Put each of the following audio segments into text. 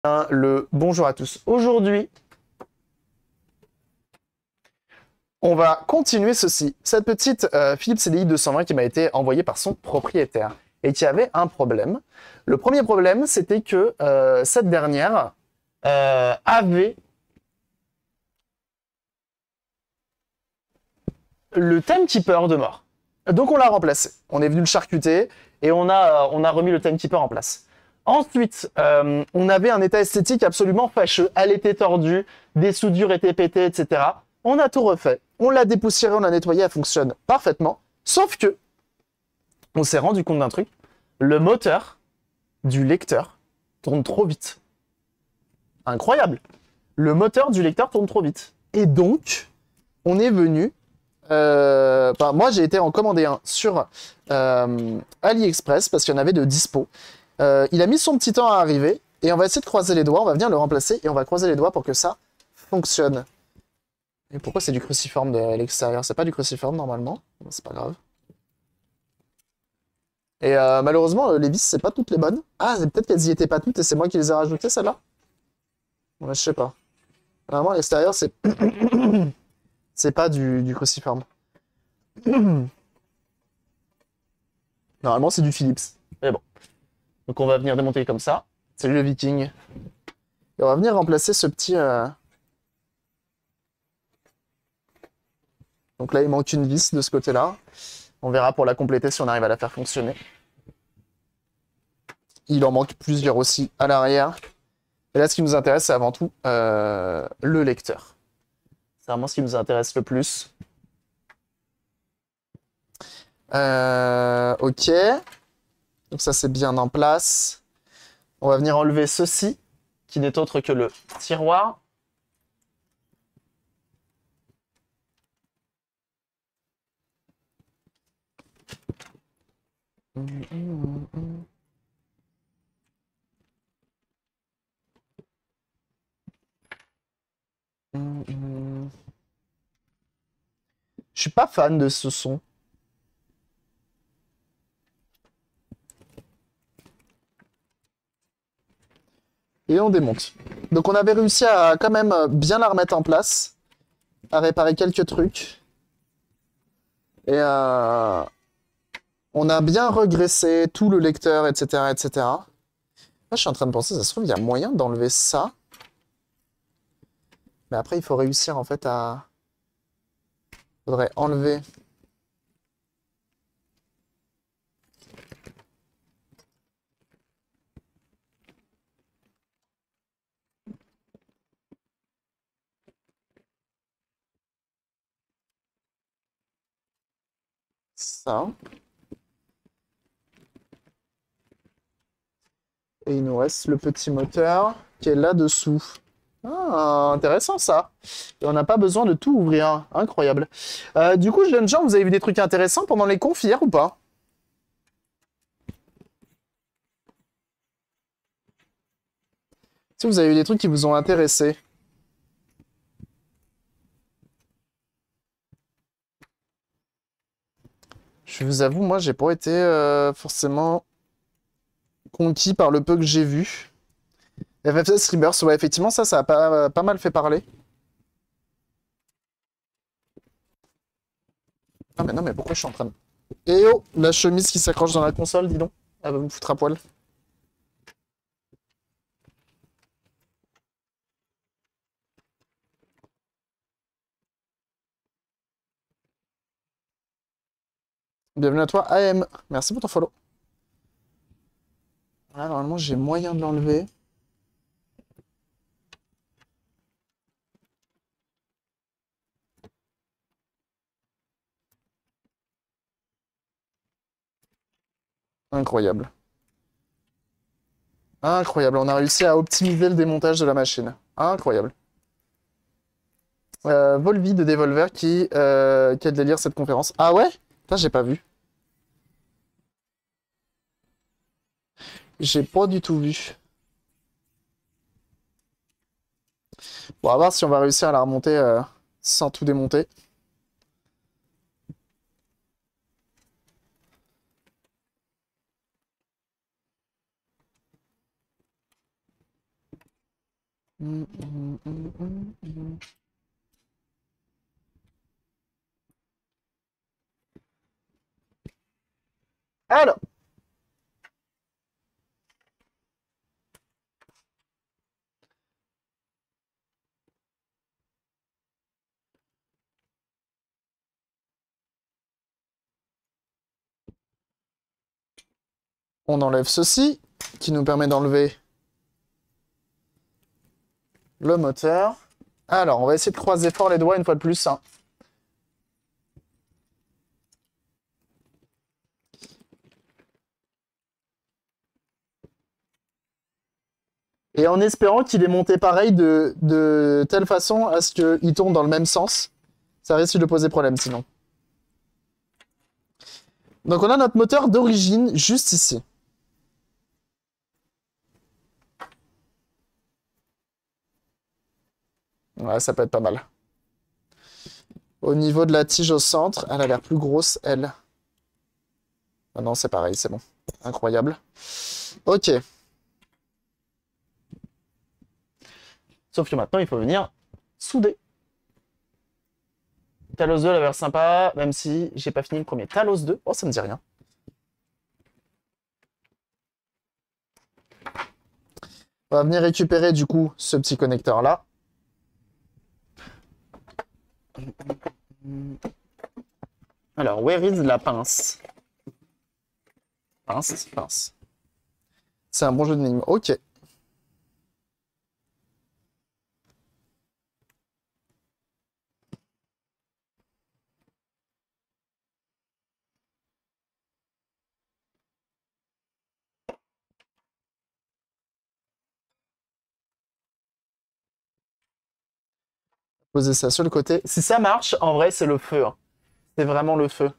Le bonjour à tous. Aujourd'hui, on va continuer ceci. Cette petite Philips CDI 220 qui m'a été envoyée par son propriétaire et qui avait un problème. Le premier problème, c'était que cette dernière avait le timekeeper de mort. Donc on l'a remplacé. On est venu le charcuter et on a remis le timekeeper en place. Ensuite, on avait un état esthétique absolument fâcheux. Elle était tordue, des soudures étaient pétées, etc. On a tout refait. On l'a dépoussiérée, on l'a nettoyée, elle fonctionne parfaitement. Sauf que, on s'est rendu compte d'un truc. Le moteur du lecteur tourne trop vite. Incroyable. Le moteur du lecteur tourne trop vite. Et donc, on est venu moi, j'ai été en commander un sur AliExpress parce qu'il y en avait de dispo. Il a mis son petit temps à arriver et on va essayer de croiser les doigts. On va venir le remplacer et on va croiser les doigts pour que ça fonctionne. Et pourquoi c'est du cruciforme de l'extérieur? C'est pas du cruciforme normalement. C'est pas grave. Et malheureusement, les vis, c'est pas toutes les bonnes. Ah, peut-être qu'elles y étaient pas toutes et c'est moi qui les ai rajoutées, celles-là. Ouais, je sais pas. Vraiment, l'extérieur, c'est c'est pas du cruciforme. Normalement, c'est du Philips. Mais bon. Donc, on va venir démonter comme ça. Salut le viking. Et on va venir remplacer ce petit... Donc là, il manque une vis de ce côté-là. On verra pour la compléter si on arrive à la faire fonctionner. Il en manque plusieurs aussi à l'arrière. Et là, ce qui nous intéresse, c'est avant tout le lecteur. C'est vraiment ce qui nous intéresse le plus. Ok. Donc ça, c'est bien en place. On va venir enlever ceci, qui n'est autre que le tiroir. Je suis pas fan de ce son. Et on démonte. Donc on avait réussi à quand même bien la remettre en place, à réparer quelques trucs. Et on a bien regraissé tout le lecteur, etc., etc. Là, je suis en train de penser, ça se trouve, il y a moyen d'enlever ça. Mais après, il faut réussir en fait à... Faudrait enlever... ça. Et il nous reste le petit moteur qui est là-dessous. Ah, intéressant ça. Et on n'a pas besoin de tout ouvrir. Incroyable. Du coup, jeunes gens, vous avez vu des trucs intéressants pendant les confs hier ou pas? Si vous avez eu des trucs qui vous ont intéressé. Je vous avoue, moi, j'ai pas été forcément conquis par le peu que j'ai vu. FF16 Rebirth, ouais, effectivement, ça a pas mal fait parler. Ah, mais non, mais pourquoi je suis en train de... Eh oh, la chemise qui s'accroche dans la console, dis donc. Elle va me foutre à poil. Bienvenue à toi, AM. Merci pour ton follow. Voilà, normalement, j'ai moyen de l'enlever. Incroyable. Incroyable, on a réussi à optimiser le démontage de la machine. Incroyable. Volvi de Devolver qui a délire cette conférence. Ah ouais? Putain, j'ai pas vu. J'ai pas du tout vu. Bon, on va voir si on va réussir à la remonter sans tout démonter. Alors, on enlève ceci, qui nous permet d'enlever le moteur. Alors, on va essayer de croiser fort les doigts une fois de plus, hein. Et en espérant qu'il est monté pareil de telle façon à ce qu'il tourne dans le même sens. Ça risque de poser problème sinon. Donc on a notre moteur d'origine juste ici. Ouais, ça peut être pas mal. Au niveau de la tige au centre, elle a l'air plus grosse, elle. Ah non, c'est pareil, c'est bon. Incroyable. Ok. Sauf que maintenant, il faut venir souder. Talos 2 a l'air sympa, même si j'ai pas fini le premier. Talos 2, oh, ça me dit rien. On va venir récupérer du coup ce petit connecteur là. Alors, where is la pince? Pince, pince. C'est un bon jeu d'énigmes. Ok. Poser ça sur le côté. Si ça marche, en vrai, c'est le feu, hein. C'est vraiment le feu.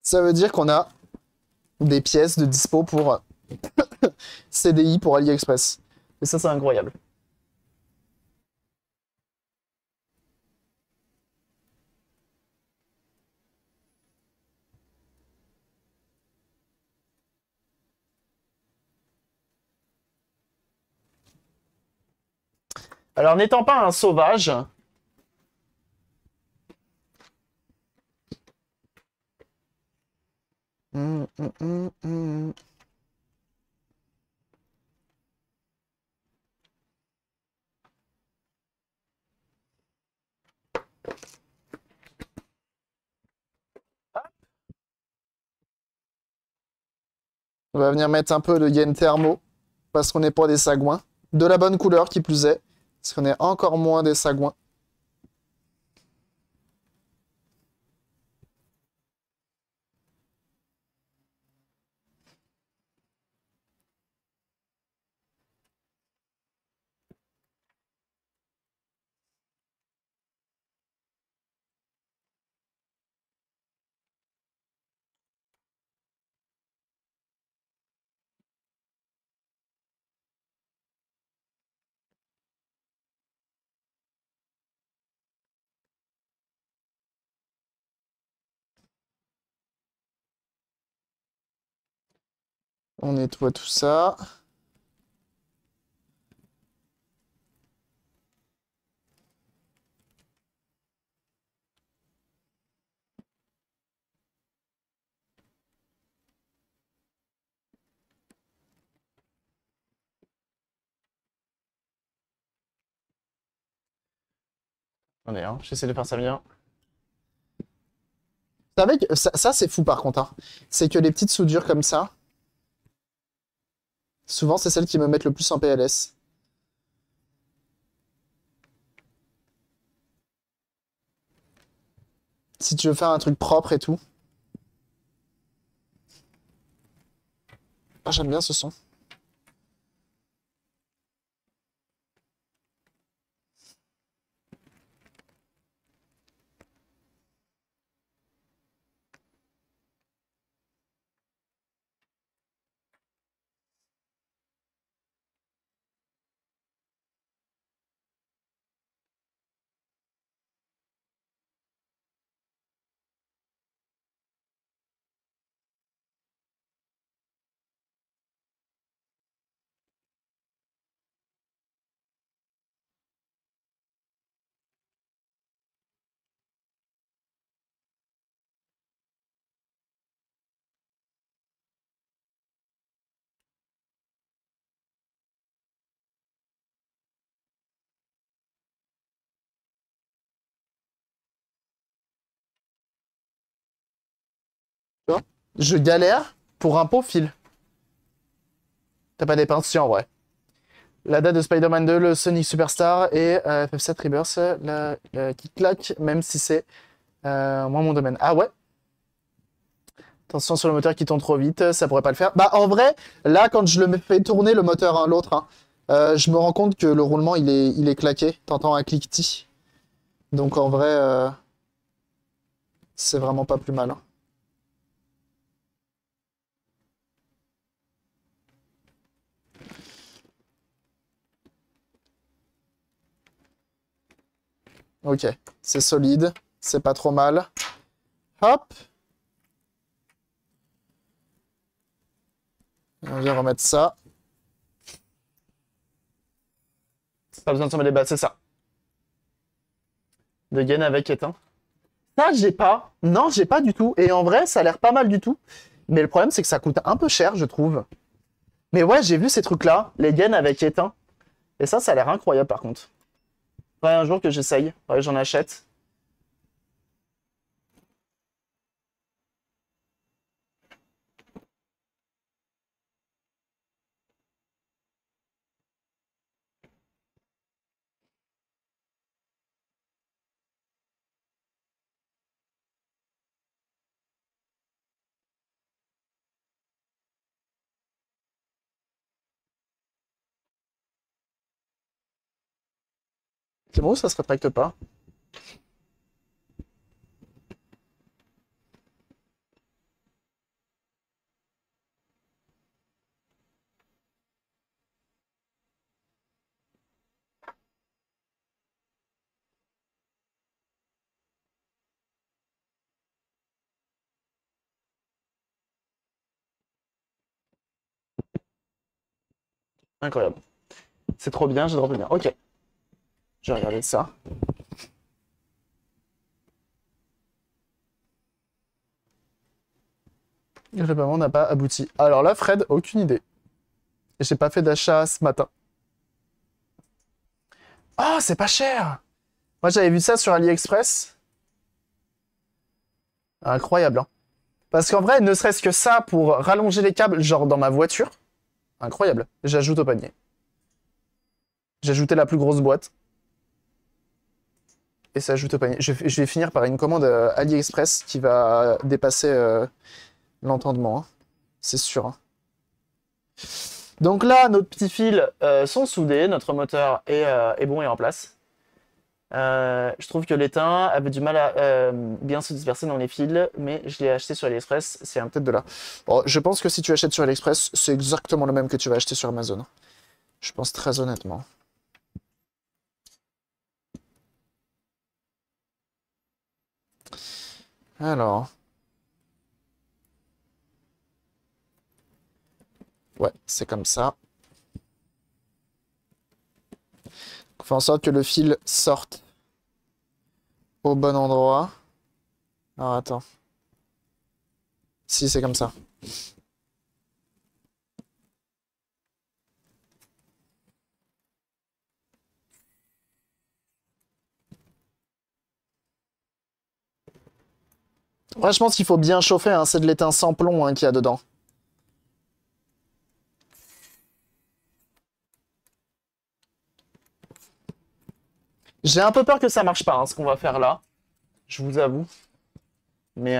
Ça veut dire qu'on a des pièces de dispo pour CDI pour AliExpress. Et ça, c'est incroyable. Alors, n'étant pas un sauvage, hum, hum, hum, hum. On va venir mettre un peu de yen thermo, parce qu'on n'est pas des sagouins. De la bonne couleur, qui plus est, parce qu'on est encore moins des sagouins. On nettoie tout ça. Attendez, hein, j'essaie de faire ça bien. Vous savez que ça, c'est fou par contre, hein. C'est que les petites soudures comme ça, souvent, c'est celles qui me mettent le plus en PLS. Si tu veux faire un truc propre et tout. Ah, j'aime bien ce son. Je galère pour un pot fil. T'as pas des pinces si en vrai. La date de Spider-Man 2, le Sonic Superstar et FF7 Rebirth, qui claque, même si c'est moins mon domaine. Ah ouais? Attention sur le moteur qui tourne trop vite, ça pourrait pas le faire. Bah en vrai, là quand je le fais tourner le moteur, hein, l'autre, hein, je me rends compte que le roulement il est claqué. T'entends un cliquetis. Donc en vrai, c'est vraiment pas plus mal, hein. Ok, c'est solide, c'est pas trop mal. Hop. On vient remettre ça. Pas besoin de s'en mettre c'est ça. De gain avec éteint. Ça, j'ai pas. Non, j'ai pas du tout. Et en vrai, ça a l'air pas mal du tout. Mais le problème, c'est que ça coûte un peu cher, je trouve. Mais ouais, j'ai vu ces trucs-là, les gaines avec éteint. Et ça a l'air incroyable par contre. Faudrait un jour que j'essaye. Faudrait que j'en achète. C'est bon, ça se rétracte pas. Incroyable. C'est trop bien, j'ai de revenir. Ok. Je vais regarder ça. Le paiement n'a pas abouti. Alors là, Fred, aucune idée. Et j'ai pas fait d'achat ce matin. Oh, c'est pas cher! Moi, j'avais vu ça sur AliExpress. Incroyable, hein. Parce qu'en vrai, ne serait-ce que ça pour rallonger les câbles, genre dans ma voiture. Incroyable. J'ajoute au panier. J'ai ajouté la plus grosse boîte. Et ça ajoute au panier. Je vais finir par une commande AliExpress qui va dépasser l'entendement, hein. C'est sûr, hein. Donc là, nos petits fils sont soudés. Notre moteur est bon et en place. Je trouve que l'étain avait du mal à bien se disperser dans les fils, mais je l'ai acheté sur AliExpress, c'est peut-être de là. Bon, je pense que si tu achètes sur AliExpress, c'est exactement le même que tu vas acheter sur Amazon. Je pense très honnêtement. Alors. Ouais, c'est comme ça. On fait en sorte que le fil sorte au bon endroit. Alors attends. Si, c'est comme ça. Ouais, je pense qu'il faut bien chauffer, hein. C'est de l'étain sans plomb hein, qu'il y a dedans. J'ai un peu peur que ça marche pas, hein, ce qu'on va faire là. Je vous avoue. Mais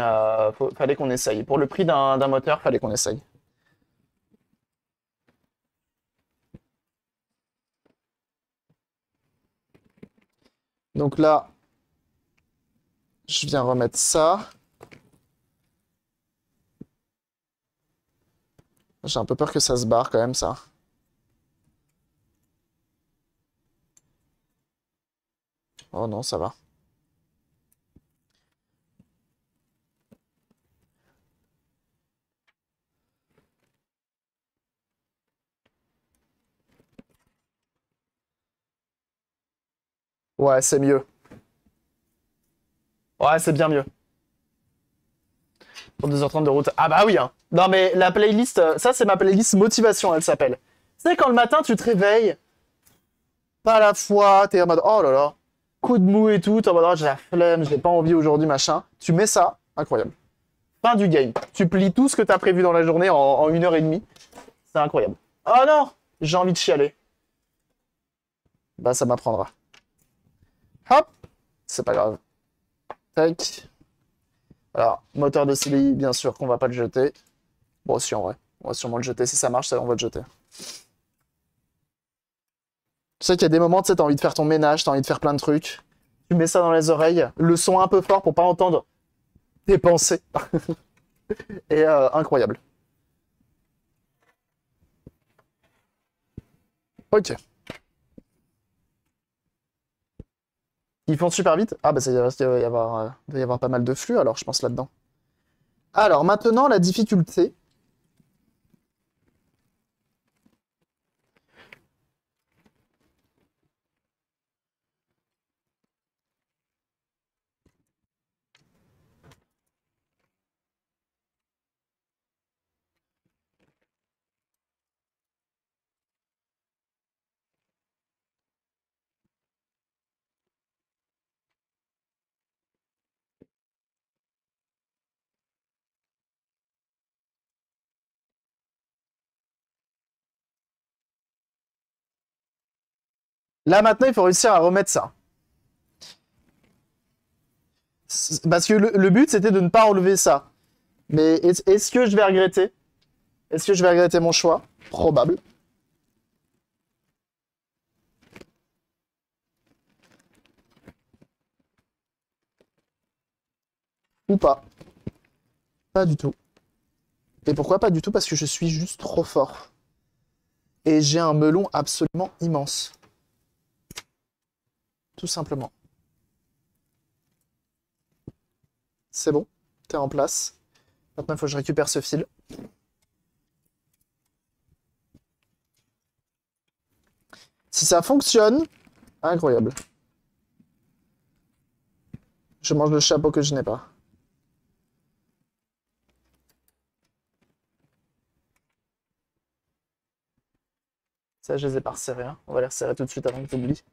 fallait qu'on essaye. Pour le prix d'un moteur, fallait qu'on essaye. Donc là, je viens remettre ça. J'ai un peu peur que ça se barre quand même, ça. Oh non, ça va. Ouais, c'est mieux. Ouais, c'est bien mieux. Pour 2h30 de route. Ah bah oui, hein. Non mais la playlist, ça c'est ma playlist motivation, elle s'appelle. Tu sais, quand le matin tu te réveilles, pas la foi, t'es en mode oh là là, coup de mou et tout, t'es en mode oh, j'ai la flemme, j'ai pas envie aujourd'hui, machin. Tu mets ça, incroyable. Fin du game. Tu plies tout ce que tu as prévu dans la journée en 1h30. C'est incroyable. Oh non! J'ai envie de chialer. Bah, ça m'apprendra. Hop! C'est pas grave. Tac. Alors, moteur de CDI, bien sûr qu'on va pas le jeter. Bon, si, en vrai. On va sûrement le jeter. Si ça marche, ça, on va le jeter. Tu sais qu'il y a des moments, tu sais, t'as envie de faire ton ménage, t'as envie de faire plein de trucs. Tu mets ça dans les oreilles, le son un peu fort pour pas entendre tes pensées. Et incroyable. Ok. Ils font super vite. Ah bah ça va y avoir pas mal de flux alors je pense là-dedans. Alors maintenant la difficulté. Là maintenant il faut réussir à remettre ça. Parce que le but c'était de ne pas enlever ça. Mais est-ce que je vais regretter? Est-ce que je vais regretter mon choix? Probable. Ou pas. Pas du tout. Et pourquoi pas du tout? Parce que je suis juste trop fort. Et j'ai un melon absolument immense. Tout simplement. C'est bon, t'es en place. Maintenant, il faut que je récupère ce fil. Si ça fonctionne, incroyable. Je mange le chapeau que je n'ai pas. Ça, je les ai pas resserrés. Hein. On va les resserrer tout de suite avant que tu oublies.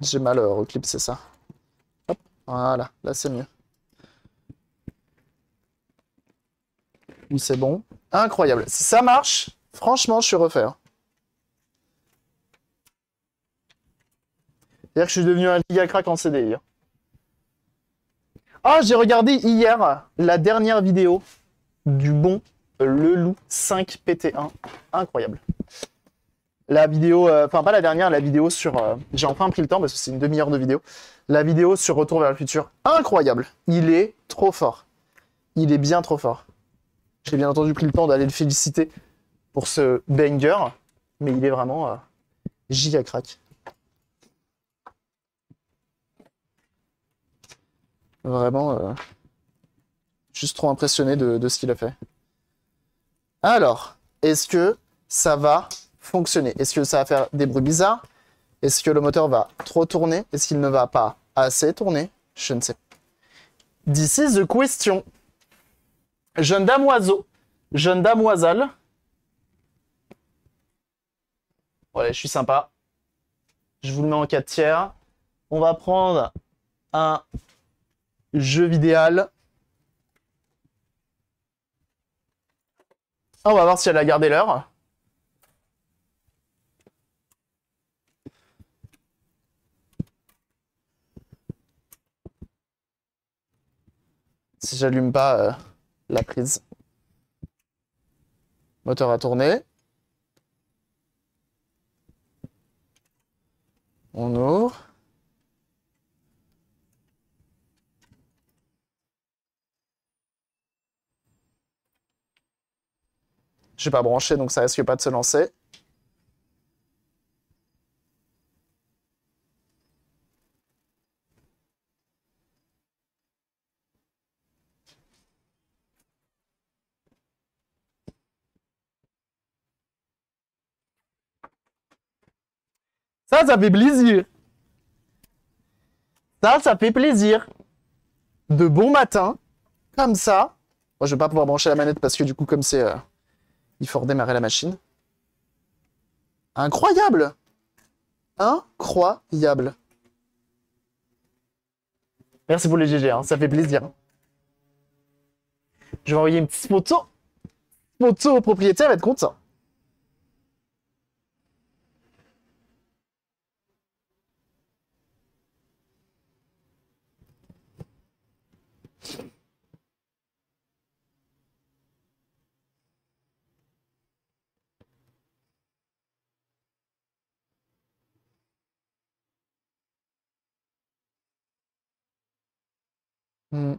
J'ai mal au clip, c'est ça. Hop, voilà, là c'est mieux. Oui, c'est bon. Incroyable. Si ça marche, franchement, je suis refait. Hein. C'est-à-dire que je suis devenu un giga crack en CDI. Hein. Ah, j'ai regardé hier la dernière vidéo du bon Le Loup 5 PT1. Incroyable. La vidéo, enfin pas la dernière, la vidéo sur... j'ai enfin pris le temps parce que c'est une demi-heure de vidéo. La vidéo sur Retour vers le futur. Incroyable. Il est trop fort. Il est bien trop fort. J'ai bien entendu pris le temps d'aller le féliciter pour ce banger. Mais il est vraiment giga crack. Vraiment, juste trop impressionné de ce qu'il a fait. Alors, est-ce que ça va fonctionner? Est-ce que ça va faire des bruits bizarres? Est-ce que le moteur va trop tourner? Est-ce qu'il ne va pas assez tourner? Je ne sais pas. This is the question. Jeune damoiseau, jeune damoiselle. Voilà, je suis sympa. Je vous le mets en 4 tiers. On va prendre un jeu vidéo. On va voir si elle a gardé l'heure. Si j'allume pas la prise. Moteur a tourné. On ouvre. Je suis pas branché, donc ça risque pas de se lancer. Ça fait plaisir. Ça fait plaisir. De bon matin, comme ça. Moi, je vais pas pouvoir brancher la manette parce que du coup, comme c'est Il faut redémarrer la machine. Incroyable! Incroyable. Merci pour les GG, hein, ça fait plaisir. Je vais envoyer une petite photo. Photo au propriétaire, il va être content. Hmm.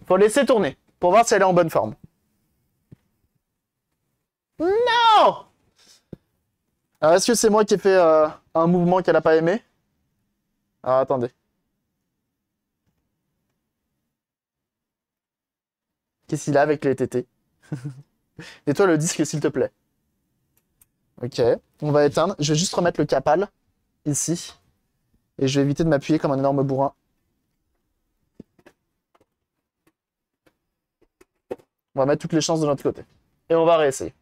Faut laisser tourner pour voir si elle est en bonne forme. Non! Alors, est-ce que c'est moi qui ai fait un mouvement qu'elle n'a pas aimé? Alors, attendez. Qu'est-ce qu'il a avec les tétés? Nettoie le disque, s'il te plaît. Ok, on va éteindre. Je vais juste remettre le capal, ici. Et je vais éviter de m'appuyer comme un énorme bourrin. On va mettre toutes les chances de notre côté. Et on va réessayer.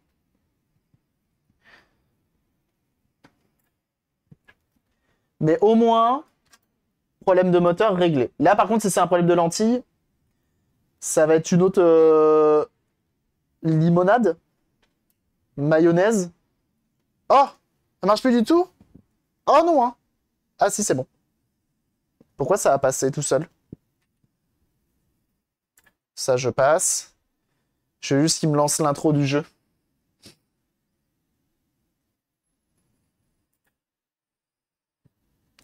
Mais au moins, problème de moteur réglé. Là, par contre, si c'est un problème de lentille, ça va être une autre limonade. Mayonnaise. Oh! Ça marche plus du tout? Oh non, hein. Ah si, c'est bon. Pourquoi ça a passé tout seul? Ça, je passe. Je veux juste qu'il me lance l'intro du jeu.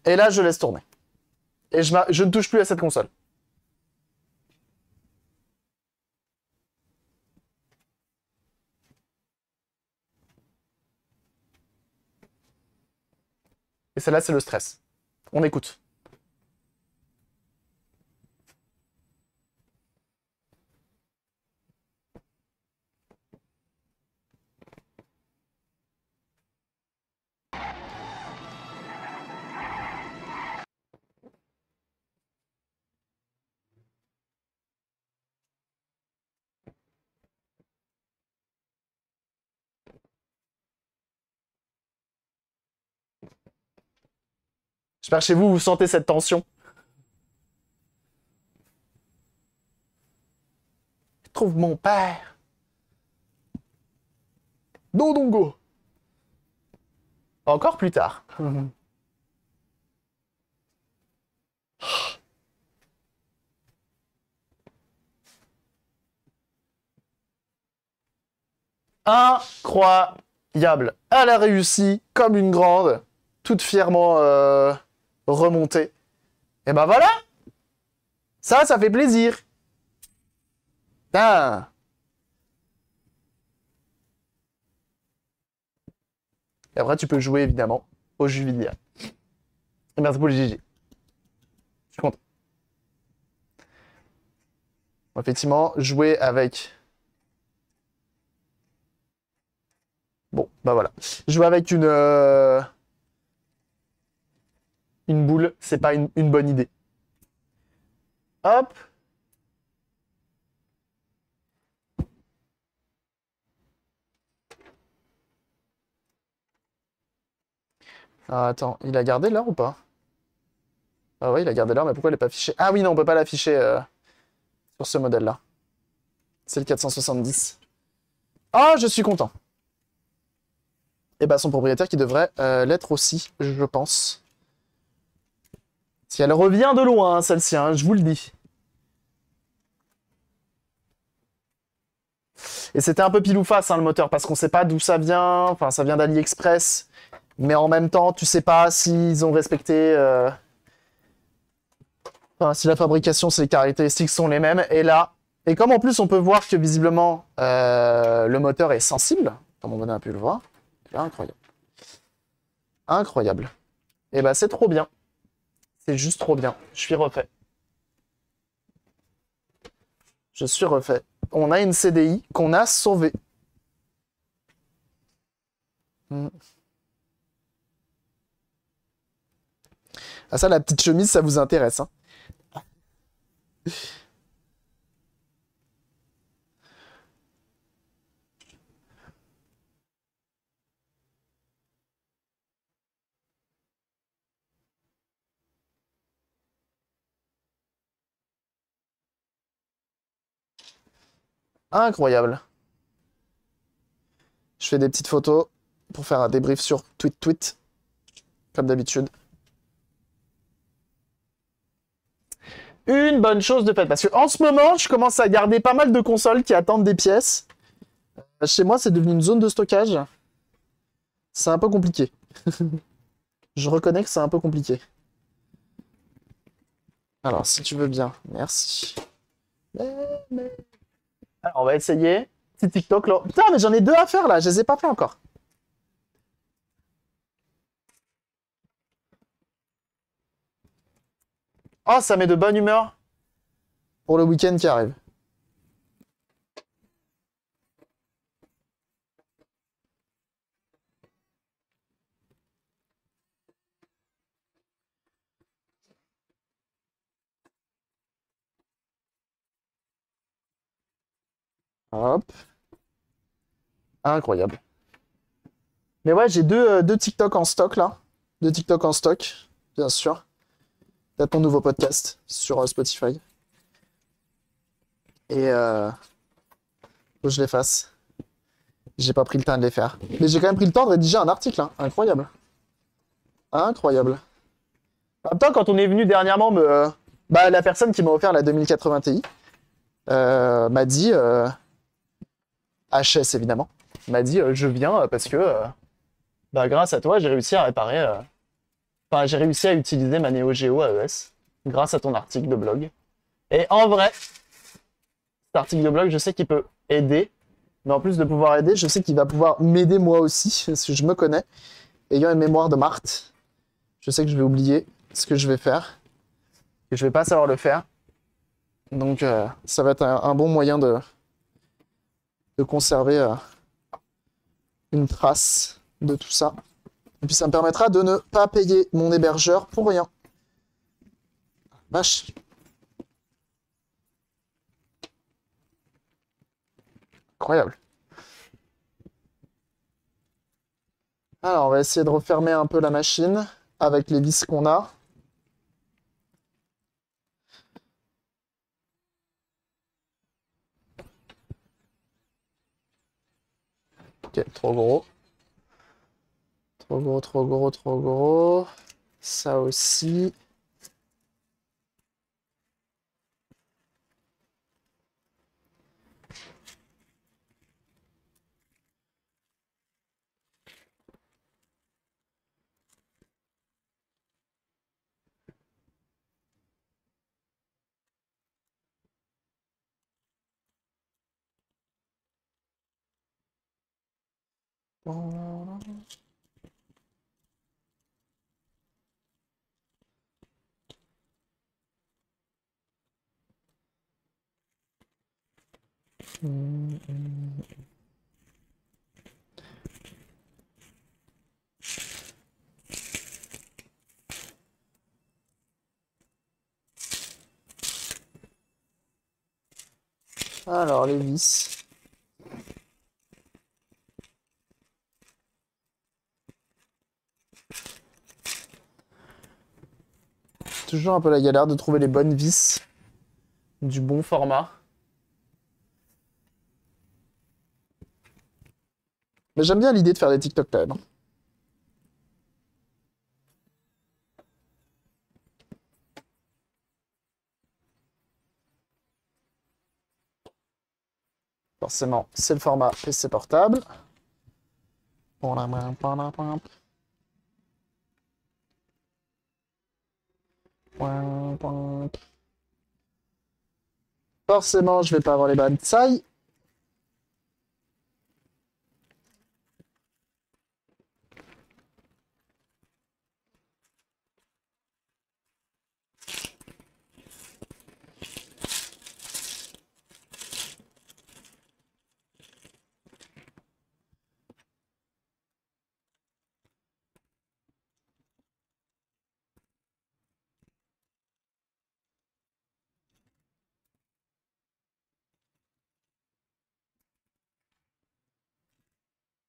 Et là, je laisse tourner. Et je ne touche plus à cette console. Et celle-là, c'est le stress. On écoute. J'espère que chez vous, vous sentez cette tension. Trouve mon père. Dodongo. Encore plus tard. Incroyable. Elle a réussi comme une grande, toute fièrement remontée. Et ben voilà. Ça fait plaisir. Putain. Et après, tu peux jouer évidemment au jeu vidéo. Et merci pour le GG. Je suis content. Effectivement, jouer avec. Bon, bah voilà. Jouer avec une boule, c'est pas une bonne idée. Hop. Ah, attends, il a gardé l'heure ou pas? Ah ouais, il a gardé l'heure, mais pourquoi il n'est pas affiché? Ah oui, non, on peut pas l'afficher sur ce modèle-là. C'est le 470. Ah, je suis content. Et bah son propriétaire qui devrait l'être aussi, je pense. Si elle revient de loin, celle-ci, hein, je vous le dis. Et c'était un peu pile ou face, hein, le moteur, parce qu'on sait pas d'où ça vient. Enfin, ça vient d'AliExpress. Mais en même temps, tu sais pas s'ils ont respecté... Enfin, si la fabrication, si les caractéristiques sont les mêmes. Et là... Et comme en plus, on peut voir que visiblement, le moteur est sensible, comme on a pu le voir. C'est incroyable. Incroyable. Et bah, c'est trop bien. C'est juste trop bien. Je suis refait. Je suis refait. On a une CDI qu'on a sauvée. Ah ça, la petite chemise, ça vous intéresse, hein? Incroyable. Je fais des petites photos pour faire un débrief sur tweet, comme d'habitude. Une bonne chose de fait, parce que en ce moment, je commence à garder pas mal de consoles qui attendent des pièces. Chez moi, c'est devenu une zone de stockage. C'est un peu compliqué. Je reconnais que c'est un peu compliqué. Alors, si tu veux bien, merci. Alors, on va essayer. Petit TikTok là. Putain, mais j'en ai deux à faire là, je les ai pas fait encore. Oh, ça met de bonne humeur pour le week-end qui arrive. Hop. Incroyable. Mais ouais, j'ai deux TikTok en stock là. Deux TikTok en stock, bien sûr. T'as ton nouveau podcast sur Spotify. Et faut que je les fasse. J'ai pas pris le temps de les faire. Mais j'ai quand même pris le temps de rédiger un article, hein. Incroyable. Incroyable. En même temps, quand on est venu dernièrement, bah, la personne qui m'a offert la 2080 Ti m'a dit, HS évidemment, m'a dit je viens parce que bah, grâce à toi, j'ai réussi à réparer. Enfin, j'ai réussi à utiliser ma Neo Geo AES grâce à ton article de blog. Et en vrai, cet article de blog, je sais qu'il peut aider. Mais en plus de pouvoir aider, je sais qu'il va pouvoir m'aider moi aussi, parce que je me connais. Ayant une mémoire de Marthe, je sais que je vais oublier ce que je vais faire, que je vais pas savoir le faire. Donc ça va être un bon moyen de conserver une trace de tout ça. Et puis ça me permettra de ne pas payer mon hébergeur pour rien. Vache. Incroyable. Alors on va essayer de refermer un peu la machine avec les vis qu'on a. Ok, trop gros. Trop gros, trop gros, trop gros. Ça aussi. Alors, les vis. Toujours un peu la galère de trouver les bonnes vis du bon format. Mais j'aime bien l'idée de faire des TikTok quand même. Forcément, c'est le format PC portable. Forcément, je vais pas avoir les bonnes tailles.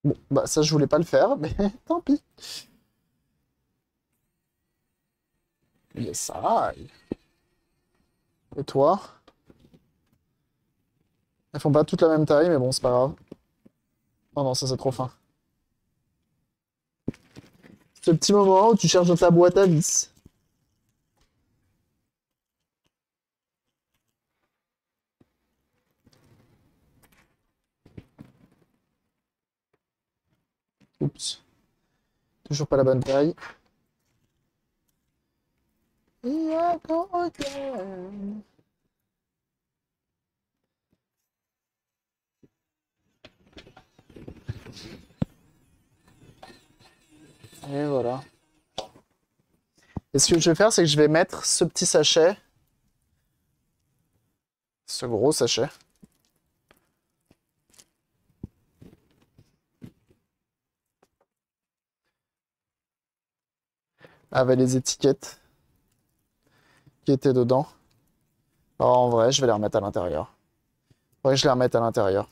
Bon, bah ça, je voulais pas le faire, mais tant pis. Yes, ça. Et toi? Elles font pas toutes la même taille, mais bon, c'est pas grave. Oh non, ça c'est trop fin. Ce petit moment où tu cherches dans ta boîte à vis. Oups. Toujours pas la bonne taille. Yeah, go again. Et voilà. Et ce que je vais faire, c'est que je vais mettre ce petit sachet, ce gros sachet, avec les étiquettes qui étaient dedans. Alors, en vrai, je vais les remettre à l'intérieur. Ouais, je les remette à l'intérieur.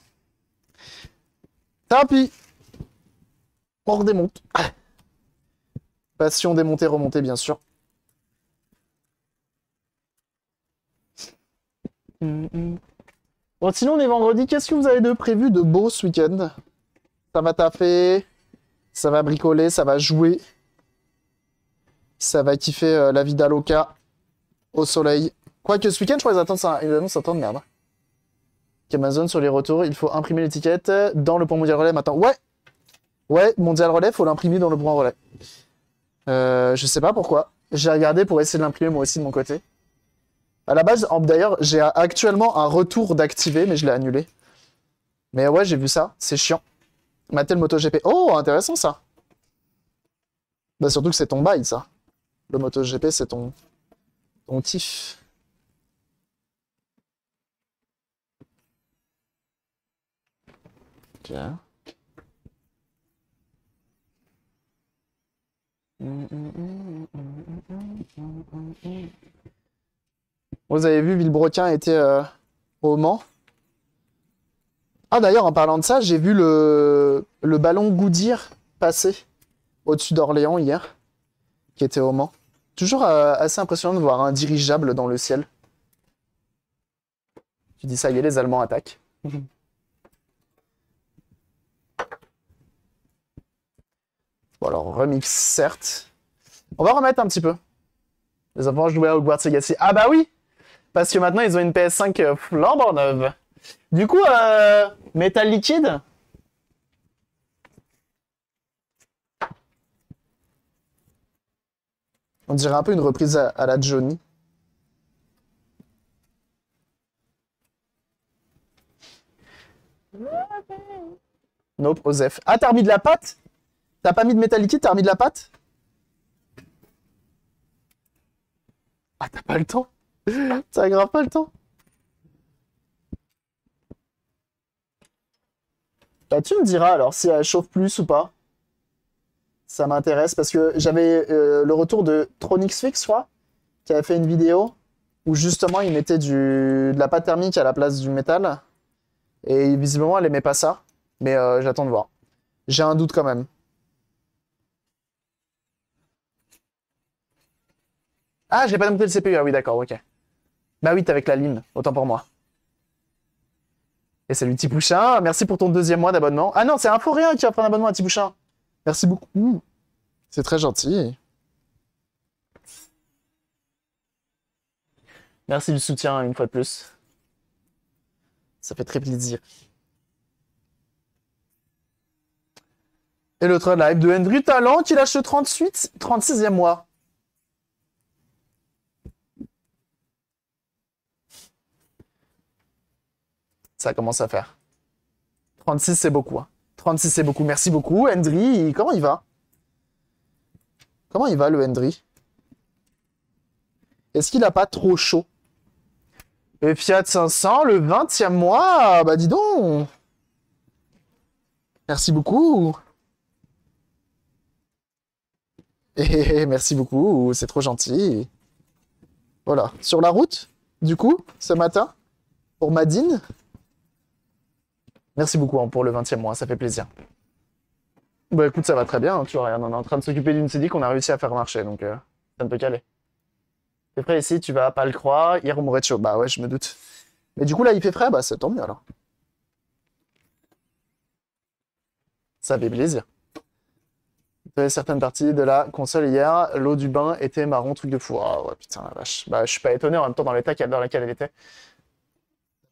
Tant pis. On redémonte. Passion démonter, remonter, bien sûr. Bon, sinon, on est vendredi. Qu'est-ce que vous avez de prévu de beau ce week-end? Ça va taffer, ça va bricoler, ça va jouer. Ça va kiffer la vie d'Aloca au soleil. Quoique ce week-end, je crois qu'ils attendent ça. Ils annoncent un temps de merde. Qu'Amazon sur les retours, il faut imprimer l'étiquette dans le point mondial relais maintenant. Ouais! Ouais, mondial relais, faut l'imprimer dans le point relais. Je sais pas pourquoi. J'ai regardé pour essayer de l'imprimer moi aussi de mon côté. À la base, d'ailleurs, j'ai actuellement un retour d'activer, mais je l'ai annulé. Mais ouais, j'ai vu ça, c'est chiant. Mattel MotoGP. Oh, intéressant ça. Bah surtout que c'est ton bail, ça. Le MotoGP, c'est ton kiff. Ok. Vous avez vu, Villebrequin était au Mans. Ah d'ailleurs, en parlant de ça, j'ai vu le ballon Goodyear passer au-dessus d'Orléans hier, qui était au Mans. Toujours assez impressionnant de voir un dirigeable dans le ciel. Tu dis ça y est, les Allemands attaquent. Bon alors, remix certes. On va remettre un petit peu. Les enfants jouaient à Hogwarts Legacy. Ah bah oui! Parce que maintenant, ils ont une PS5 flambant neuve. Du coup, métal liquide. On dirait un peu une reprise à la Johnny. Nope, Osef. Ah, t'as remis de la pâte? T'as pas mis de métal liquide, t'as remis de la pâte? Ah, t'as pas le temps? T'as grave pas le temps? Bah, tu me diras alors si elle chauffe plus ou pas. Ça m'intéresse parce que j'avais le retour de Tronixfix, je crois, qui avait fait une vidéo où justement il mettait de la pâte thermique à la place du métal. Et visiblement, elle aimait pas ça. Mais j'attends de voir. J'ai un doute quand même. Ah, j'ai pas monté le CPU. Ah oui, d'accord, ok. Bah oui, t'es avec la lime. Autant pour moi. Et salut Tipouchin. Merci pour ton 2e mois d'abonnement. Ah non, c'est un Foréen qui a pris un abonnement à Tipouchin. Merci beaucoup. C'est très gentil. Merci du soutien une fois de plus. Ça fait très plaisir. Et le troll live de Andrew Talent qui lâche le 36e mois. Ça commence à faire. 36, c'est beaucoup. Hein. 36, c'est beaucoup. Merci beaucoup. Hendry, comment il va? Comment il va, le Hendry? Est-ce qu'il a pas trop chaud? Et Fiat 500, le 20e mois? Bah dis donc. Merci beaucoup. Et merci beaucoup, c'est trop gentil. Voilà. Sur la route, du coup, ce matin, pour Madine. Merci beaucoup hein, pour le 20e mois, ça fait plaisir. Bah écoute, ça va très bien, hein, tu vois, regarde, on est en train de s'occuper d'une CD qu'on a réussi à faire marcher, donc ça ne peut qu'aller. C'est frais ici, tu vas pas le croire, hier on mourrait de chaud. Bah ouais, je me doute. Mais du coup là, il fait frais, bah c'est tant mieux alors. Ça fait plaisir. Certaines parties de la console hier, l'eau du bain était marron, truc de fou. Ah ouais, putain, la vache. Bah je suis pas étonné en même temps dans l'état dans lequel elle était.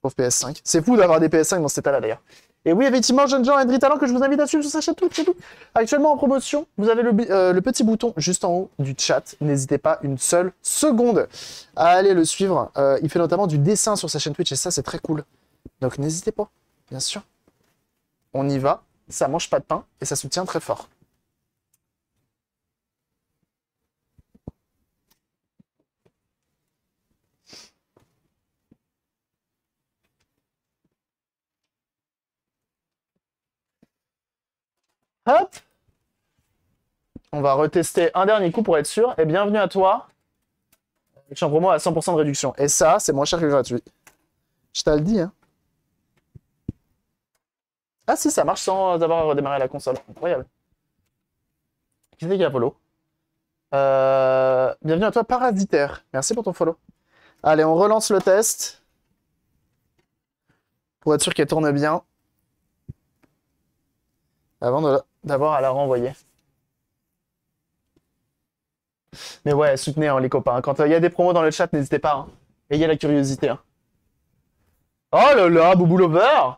Pauvre PS5. C'est fou d'avoir des PS5 dans cet état-là d'ailleurs. Et oui, effectivement, jeunes gens, Henry Talent, que je vous invite à suivre sur sa chaîne Twitch et tout. Actuellement en promotion, vous avez le petit bouton juste en haut du chat. N'hésitez pas une seule seconde à aller le suivre. Il fait notamment du dessin sur sa chaîne Twitch et ça, c'est très cool. Donc n'hésitez pas, bien sûr. On y va, ça mange pas de pain et ça soutient très fort. Hop! On va retester un dernier coup pour être sûr. Et bienvenue à toi. Je suis en promo à 100% de réduction. Et ça, c'est moins cher que gratuit. Je te le dis, hein. Ah si, ça marche sans avoir redémarré la console. Incroyable. Qui c'est qui a follow? Bienvenue à toi, Parasitaire. Merci pour ton follow. Allez, on relance le test. Pour être sûr qu'elle tourne bien. Avant d'avoir à la renvoyer. Mais ouais, soutenez hein, les copains. Quand il y a des promos dans le chat, n'hésitez pas. Hein. Ayez la curiosité. Hein. Oh là là, Boubou Lover!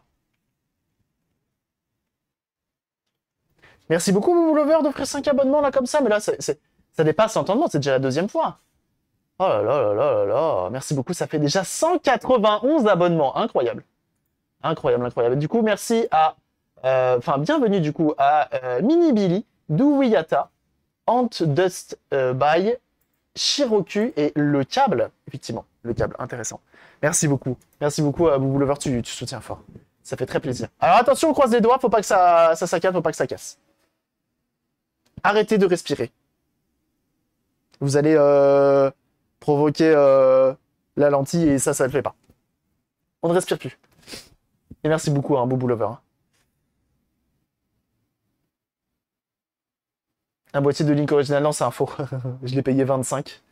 Merci beaucoup, Boubou Lover, d'offrir 5 abonnements là comme ça. Mais là, ça dépasse l'entendement, c'est déjà la deuxième fois. Oh là là là là là là. Merci beaucoup, ça fait déjà 191 abonnements. Incroyable. Incroyable, incroyable. Du coup, merci à... Enfin, bienvenue du coup à Mini Billy, Douiyata, Ant Dust by Shiroku et le câble. Effectivement, le câble, intéressant. Merci beaucoup. Merci beaucoup à Boubou Lover, tu soutiens fort. Ça fait très plaisir. Alors attention, on croise les doigts, faut pas que ça saccade, faut pas que ça casse. Arrêtez de respirer. Vous allez provoquer la lentille et ça le fait pas. On ne respire plus. Et merci beaucoup, hein, Boubou Lover. Un boîtier de Link original, non, c'est un faux. Je l'ai payé 25.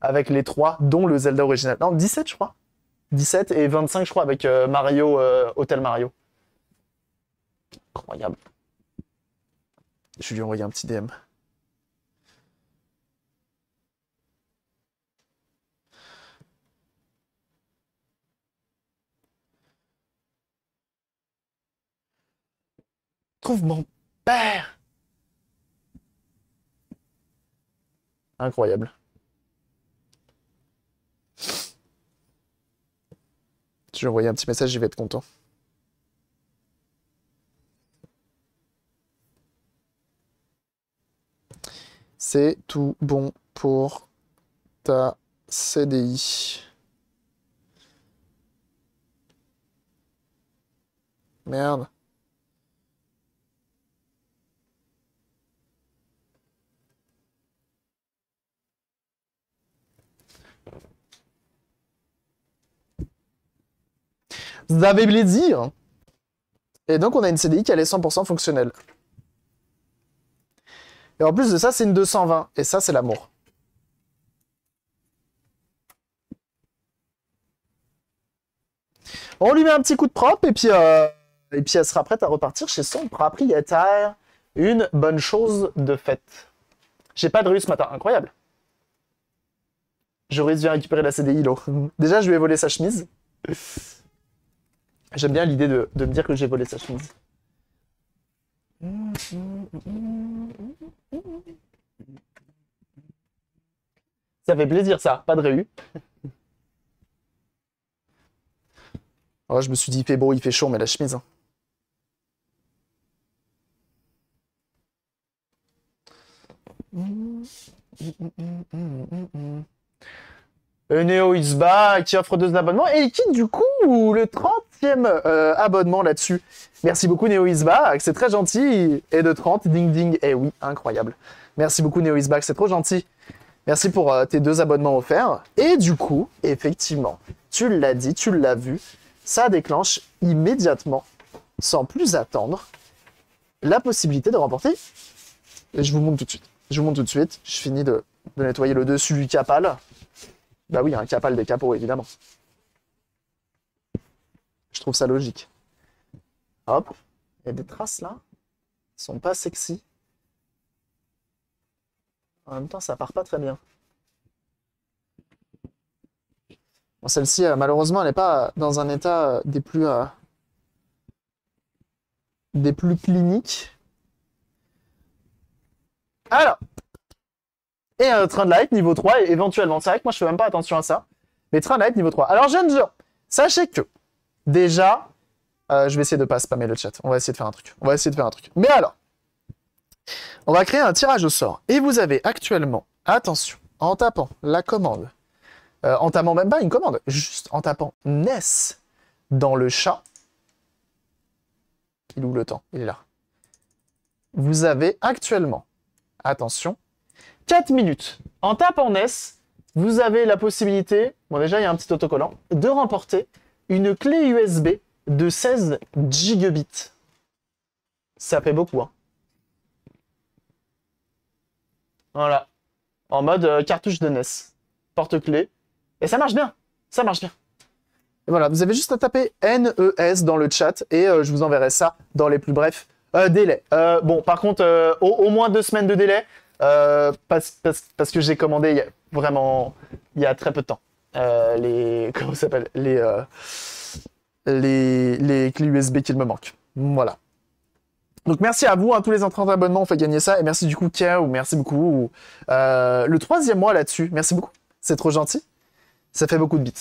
Avec les 3, dont le Zelda original. Non, 17, je crois. 17 et 25, je crois, avec Mario, Hotel Mario. Incroyable. Je vais lui envoyer un petit DM. Trouve mon père! Incroyable. Je vais envoyer un petit message, je vais être content. C'est tout bon pour ta CDI. Merde. Vous avez plaisir. Et donc, on a une CDI qui est 100% fonctionnelle. Et en plus de ça, c'est une 220. Et ça, c'est l'amour. On lui met un petit coup de propre et puis elle sera prête à repartir chez son propriétaire. Une bonne chose de faite. J'ai pas de rue ce matin. Incroyable. Joris vient récupérer la CDI, là. Déjà, je lui ai volé sa chemise. J'aime bien l'idée de me dire que j'ai volé sa chemise. Ça fait plaisir, ça. Pas de réu. Oh, je me suis dit, il fait beau, il fait chaud, mais la chemise. Hein. Neo Isba qui offre 2 abonnements et qui du coup le 30e abonnement là-dessus. Merci beaucoup Neo Isba, c'est très gentil. Et de 30, ding ding, eh oui, incroyable. Merci beaucoup Neo Isba, c'est trop gentil. Merci pour tes 2 abonnements offerts. Et du coup, effectivement, tu l'as dit, tu l'as vu, ça déclenche immédiatement, sans plus attendre, la possibilité de remporter. Et je vous montre tout de suite. Je vous montre tout de suite. Je finis de nettoyer le dessus du capal. Bah oui, un capal des capots, évidemment. Je trouve ça logique. Hop. Il y a des traces là. Elles sont pas sexy. En même temps, ça part pas très bien. Bon, celle-ci, malheureusement, elle n'est pas dans un état des plus cliniques. Alors. Et un train de light niveau 3, éventuellement. C'est vrai que moi, je fais même pas attention à ça. Mais train de light niveau 3. Alors, jeunes gens, sachez que, déjà, je vais essayer de pas spammer le chat. On va essayer de faire un truc. Mais alors, on va créer un tirage au sort. Et vous avez actuellement, attention, en tapant la commande, en tapant même pas une commande, juste en tapant NES dans le chat. Il ouvre le temps, il est là. Vous avez actuellement, attention, 4 minutes. En tapant NES, vous avez la possibilité, bon déjà il y a un petit autocollant, de remporter une clé USB de 16 gigabits. Ça fait beaucoup, hein. Voilà. En mode cartouche de NES. Porte-clés. Et ça marche bien. Ça marche bien. Et voilà, vous avez juste à taper NES dans le chat et je vous enverrai ça dans les plus brefs délais. Bon, par contre, au moins 2 semaines de délai. Parce que j'ai commandé il y a très peu de temps. Comment ça s'appelle les clés USB qu'il me manquent. Voilà. Donc merci à vous, hein, tous les entrants d'abonnement ont fait gagner ça. Et merci du coup, Kia, merci beaucoup. Le 3e mois là-dessus, merci beaucoup. C'est trop gentil. Ça fait beaucoup de bits,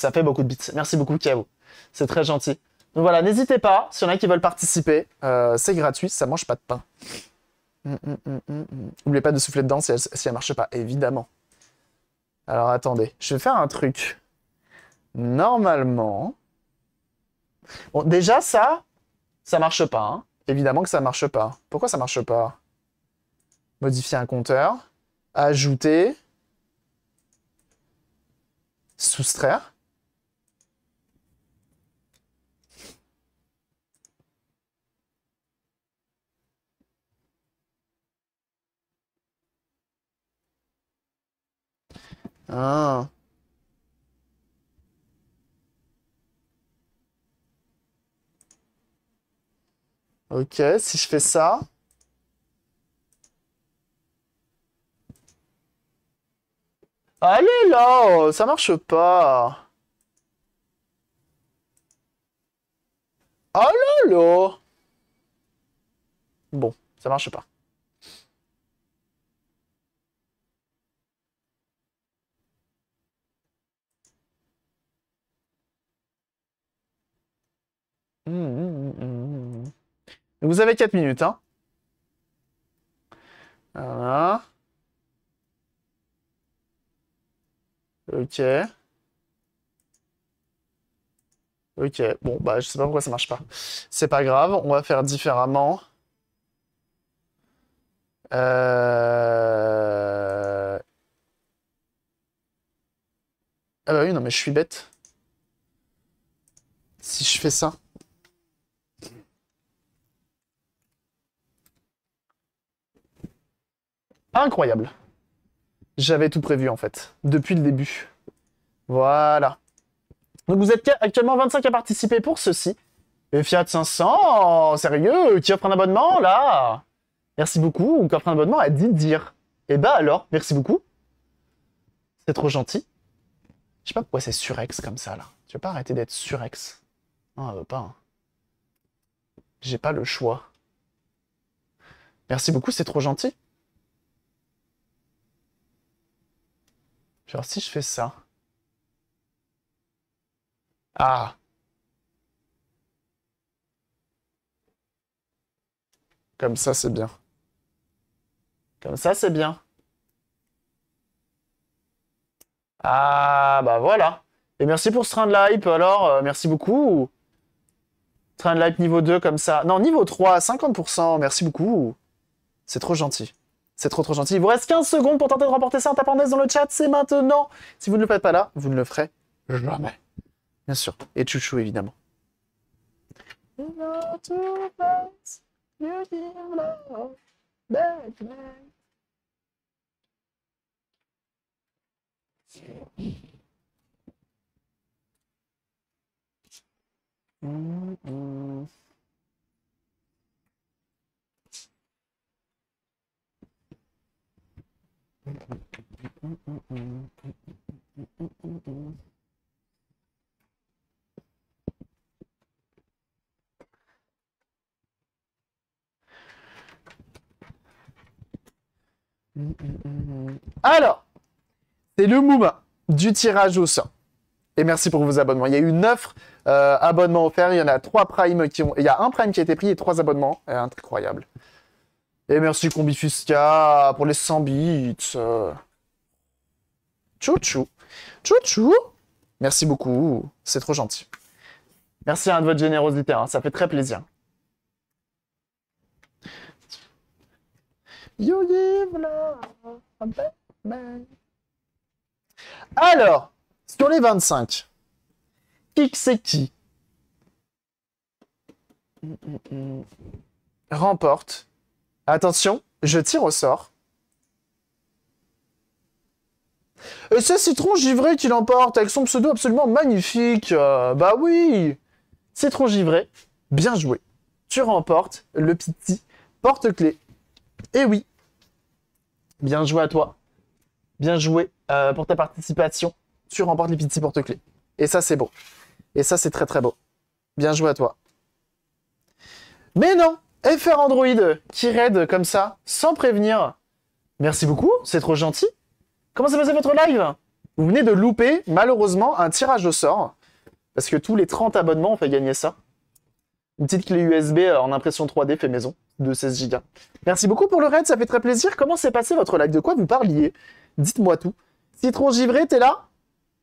Merci beaucoup, Kia. C'est très gentil. Donc voilà, n'hésitez pas, s'il y en a qui veulent participer, c'est gratuit, ça mange pas de pain. N'oubliez pas de souffler dedans si elle marche pas, évidemment. Alors attendez, je vais faire un truc. Normalement... Bon, déjà ça marche pas, hein. Évidemment que ça marche pas. Pourquoi ça marche pas? Modifier un compteur. Ajouter. Soustraire. Ah. Ok, si je fais ça... Allez là, ça marche pas. Ah là là. Bon, ça marche pas. Vous avez 4 minutes, hein. Voilà. Ok. Ok, bon, bah, je sais pas pourquoi ça marche pas. C'est pas grave, on va faire différemment. Ah bah oui, non, mais je suis bête. Si je fais ça... Incroyable. J'avais tout prévu, en fait, depuis le début. Voilà. Donc vous êtes actuellement 25 à participer pour ceci. Et Fiat 500, sérieux, qui offre un abonnement, là? Merci beaucoup, ou qui offre un abonnement à dire. Et bah alors, merci beaucoup. C'est trop gentil. Je sais pas pourquoi c'est surex comme ça, là. Tu veux pas arrêter d'être surex? Non, elle veut pas, hein. J'ai pas le choix. Merci beaucoup, c'est trop gentil. Genre, si je fais ça... Ah. Comme ça, c'est bien. Comme ça, c'est bien. Ah, bah voilà. Et merci pour ce train de hype, alors. Merci beaucoup. Train de hype niveau 2, comme ça. Non, niveau 3, 50%. Merci beaucoup. C'est trop gentil. C'est trop gentil. Il vous reste 15 secondes pour tenter de remporter ça en tapant NES dans le chat. C'est maintenant. Si vous ne le faites pas là, vous ne le ferez jamais. Bien sûr. Et chouchou, évidemment. You give love, Batman. Alors, c'est le moment du tirage au sort. Et merci pour vos abonnements. Il y a eu 9 abonnements offerts. Il y en a 3 Prime qui ont... Il y a un Prime qui a été pris et 3 abonnements. Incroyable. Et merci Combifusca pour les 100 bits. Chouchou. Chouchou. Merci beaucoup. C'est trop gentil. Merci de votre générosité. Hein. Ça fait très plaisir. You give love, Batman. Alors, sur les 25, qui c'est qui remporte? Attention, je tire au sort. Et c'est Citron Givré qui l'emporte avec son pseudo absolument magnifique. Bah oui, Citron Givré, bien joué. Tu remportes le petit porte-clés. Et oui, bien joué à toi. Bien joué pour ta participation. Tu remportes les petits porte-clés. Et ça, c'est beau. Et ça, c'est très très beau. Bien joué à toi. Mais non, FR Android qui raid comme ça, sans prévenir. Merci beaucoup, c'est trop gentil. Comment s'est passé votre live? Vous venez de louper, malheureusement, un tirage au sort. Parce que tous les 30 abonnements ont fait gagner ça. Une petite clé USB en impression 3D fait maison, de 16 Go. Merci beaucoup pour le raid, ça fait très plaisir. Comment s'est passé votre live? De quoi vous parliez? Dites-moi tout. Citron Givré, t'es là?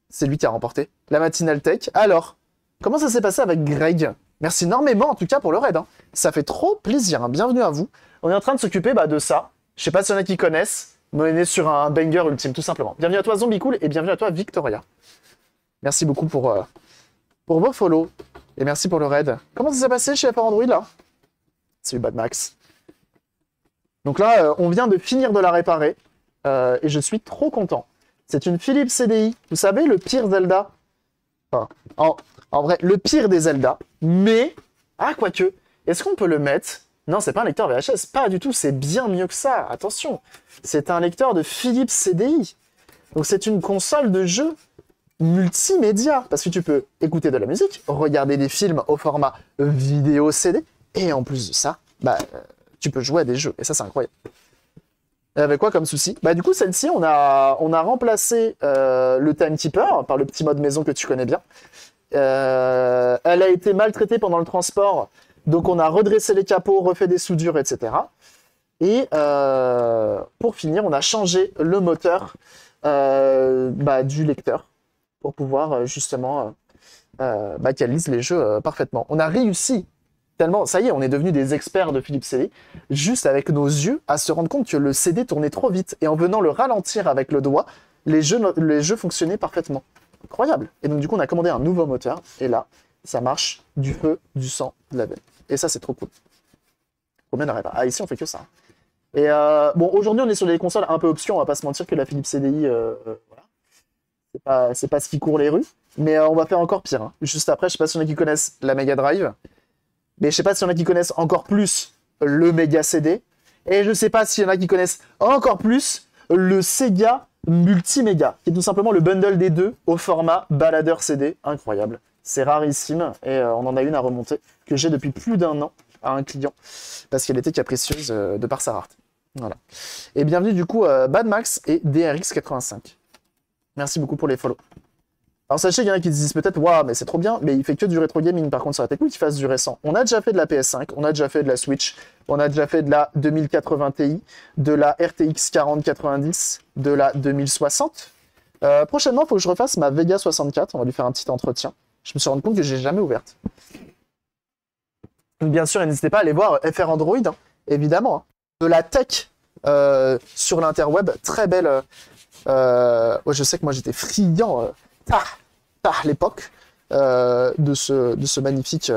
C'est lui qui a remporté la matinale tech. Alors, comment ça s'est passé avec Greg? Merci énormément en tout cas pour le raid. Hein. Ça fait trop plaisir. Hein. Bienvenue à vous. On est en train de s'occuper de ça. Je sais pas s'il y en a qui connaissent, mais on est sur un banger ultime tout simplement. Bienvenue à toi Zombie Cool et bienvenue à toi Victoria. Merci beaucoup pour vos follow. Et merci pour le raid. Comment ça s'est passé chez FR Android là? Salut Bad Max. Donc là, on vient de finir de la réparer. Et je suis trop content. C'est une Philips CDI. Vous savez, le pire Zelda. Enfin, en vrai, le pire des Zelda. Mais, quoique, est-ce qu'on peut le mettre? Non, c'est pas un lecteur VHS. Pas du tout, c'est bien mieux que ça. Attention, c'est un lecteur de Philips CDI. Donc c'est une console de jeu multimédia. Parce que tu peux écouter de la musique, regarder des films au format vidéo CD. Et en plus de ça, tu peux jouer à des jeux. Et ça, c'est incroyable. Avec quoi comme souci? Du coup, celle-ci, on a remplacé le Timekeeper par le petit mode maison que tu connais bien. Elle a été maltraitée pendant le transport, donc on a redressé les capots, refait des soudures, etc. Et pour finir, on a changé le moteur du lecteur pour pouvoir justement qu'elle lise les jeux parfaitement. On a réussi tellement, ça y est, on est devenus des experts de Philips CD, juste avec nos yeux, à se rendre compte que le CD tournait trop vite. Et en venant le ralentir avec le doigt, les jeux fonctionnaient parfaitement. Incroyable. Et donc du coup, on a commandé un nouveau moteur. Et là, ça marche du feu, du sang, de la veine. Et ça, c'est trop cool. Combien d'arrêts? Ici, on fait que ça. Et bon, aujourd'hui, on est sur des consoles un peu options. On va pas se mentir que la Philips CDI, voilà. C'est pas ce qui court les rues. Mais on va faire encore pire. Hein. Juste après, je sais pas s'il y en a qui connaissent la Mega Drive. Mais je sais pas s'il y en a qui connaissent encore plus le Mega CD. Et je sais pas s'il y en a qui connaissent encore plus le Sega Multiméga, qui est tout simplement le bundle des deux au format baladeur CD. Incroyable. C'est rarissime et on en a une à remonter que j'ai depuis plus d'1 an à un client parce qu'elle était capricieuse de par sa rareté. Voilà. Et bienvenue du coup Bad Max et DRX85. Merci beaucoup pour les follow. Alors sachez qu'il y en a qui disent peut-être waouh mais c'est trop bien, mais il fait que du rétro gaming. Par contre ça aurait été cool qu'il fasse du récent. On a déjà fait de la PS5, on a déjà fait de la Switch, on a déjà fait de la 2080 Ti, de la RTX 4090, de la 2060. Prochainement, il faut que je refasse ma Vega 64, on va lui faire un petit entretien. Je me suis rendu compte que j'ai jamais ouverte. Bien sûr, n'hésitez pas à aller voir FR Android, hein, évidemment. Hein. De la tech sur l'interweb, très belle. Je sais que moi j'étais friand. À l'époque de ce magnifique...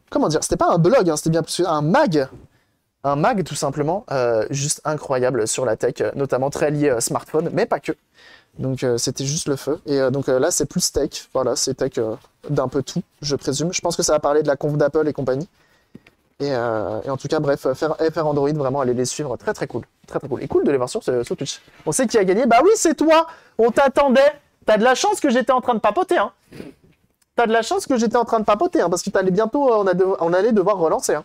comment dire? C'était pas un blog, hein, c'était bien plus un mag un mag tout simplement, juste incroyable sur la tech, notamment très lié smartphone, mais pas que. Donc c'était juste le feu. Et donc là c'est plus tech, voilà, c'est tech d'un peu tout, je présume. Je pense que ça va parler de la conf d'Apple et compagnie. Et en tout cas, bref, FR Android, vraiment, allez les suivre, très très cool. Très très cool. Et cool de les voir sur Twitch. On sait qui a gagné. Bah oui, c'est toi. On t'attendait. T'as de la chance que j'étais en train de papoter, hein. T'as de la chance que j'étais en train de papoter, hein, parce que t'allais bientôt, on allait devoir relancer, hein.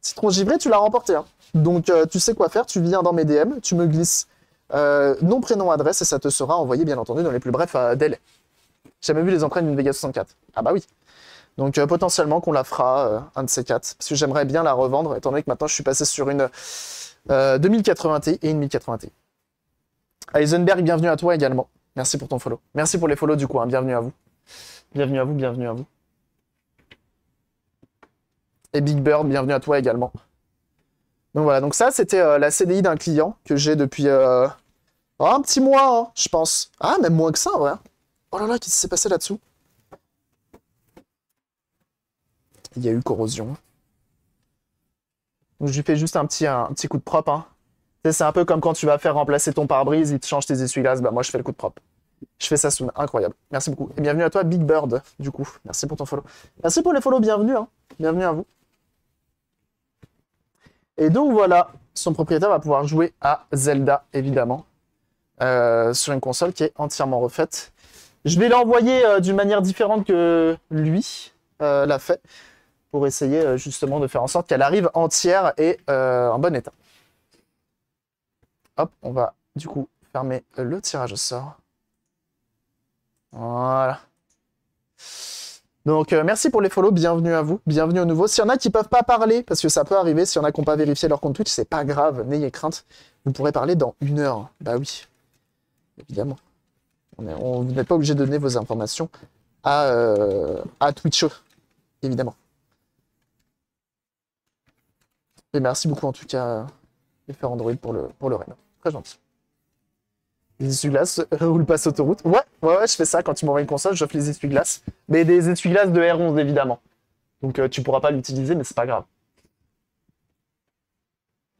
Citron givré, tu l'as remporté, hein. Donc tu sais quoi faire, tu viens dans mes DM, tu me glisses nom, prénom, adresse, et ça te sera envoyé, bien entendu, dans les plus brefs délais. J'ai jamais vu les empreintes d'une Vega 64. Ah bah oui. Donc potentiellement qu'on la fera, un de ces quatre, parce que j'aimerais bien la revendre, étant donné que maintenant je suis passé sur une 2080 Ti et une 1080 Ti. Heisenberg, bienvenue à toi également. Merci pour ton follow. Merci pour les follow du coup, hein. Bienvenue à vous. Bienvenue à vous, bienvenue à vous. Et Big Bird, bienvenue à toi également. Donc voilà, donc ça c'était la CDI d'un client que j'ai depuis un petit mois, hein, je pense. Ah, même moins que ça, ouais. Oh là là, qu'est-ce qui s'est passé là-dessous? Il y a eu corrosion. Donc je lui fais juste un petit coup de propre, hein. C'est un peu comme quand tu vas faire remplacer ton pare-brise, il te change tes essuie-glaces, bah moi je fais le coup de propre. Je fais ça soon, incroyable. Merci beaucoup. Et bienvenue à toi, Big Bird, du coup. Merci pour ton follow. Merci pour les follow, bienvenue, hein. Bienvenue à vous. Et donc voilà, son propriétaire va pouvoir jouer à Zelda, évidemment, sur une console qui est entièrement refaite. Je vais l'envoyer d'une manière différente que lui l'a fait, pour essayer justement de faire en sorte qu'elle arrive entière et en bon état. Hop, on va du coup fermer le tirage au sort. Voilà. Donc merci pour les follow, bienvenue à vous, bienvenue au nouveau. S'il y en a qui peuvent pas parler, parce que ça peut arriver, s'il y en a qui n'ont pas vérifié leur compte Twitch, c'est pas grave, n'ayez crainte, vous pourrez parler dans 1 heure. Bah oui, évidemment. Vous n'êtes pas obligé de donner vos informations à Twitch, évidemment. Et merci beaucoup en tout cas, FR Android pour le raid. Très gentil. Les essuie-glaces, roule passe autoroute. Ouais, je fais ça quand tu m'envoies une console, j'offre les essuie-glaces. Mais des essuie-glaces de R11 évidemment. Donc tu pourras pas l'utiliser, mais c'est pas grave.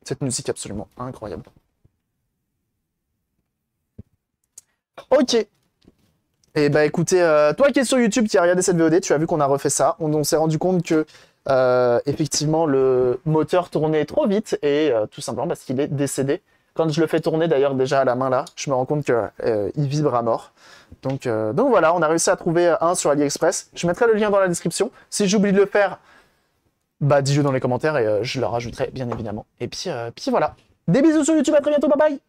Cette musique absolument incroyable. Ok. Et bah écoutez, toi qui es sur YouTube, qui a regardé cette VOD, tu as vu qu'on a refait ça. On s'est rendu compte que effectivement le moteur tournait trop vite et tout simplement parce qu'il est décédé. Quand je le fais tourner d'ailleurs déjà à la main là, je me rends compte qu'il vibre à mort. Donc voilà, on a réussi à trouver un sur AliExpress. Je mettrai le lien dans la description. Si j'oublie de le faire, bah dis-le dans les commentaires et je le rajouterai bien évidemment. Et puis voilà. Des bisous sur YouTube, à très bientôt, bye bye.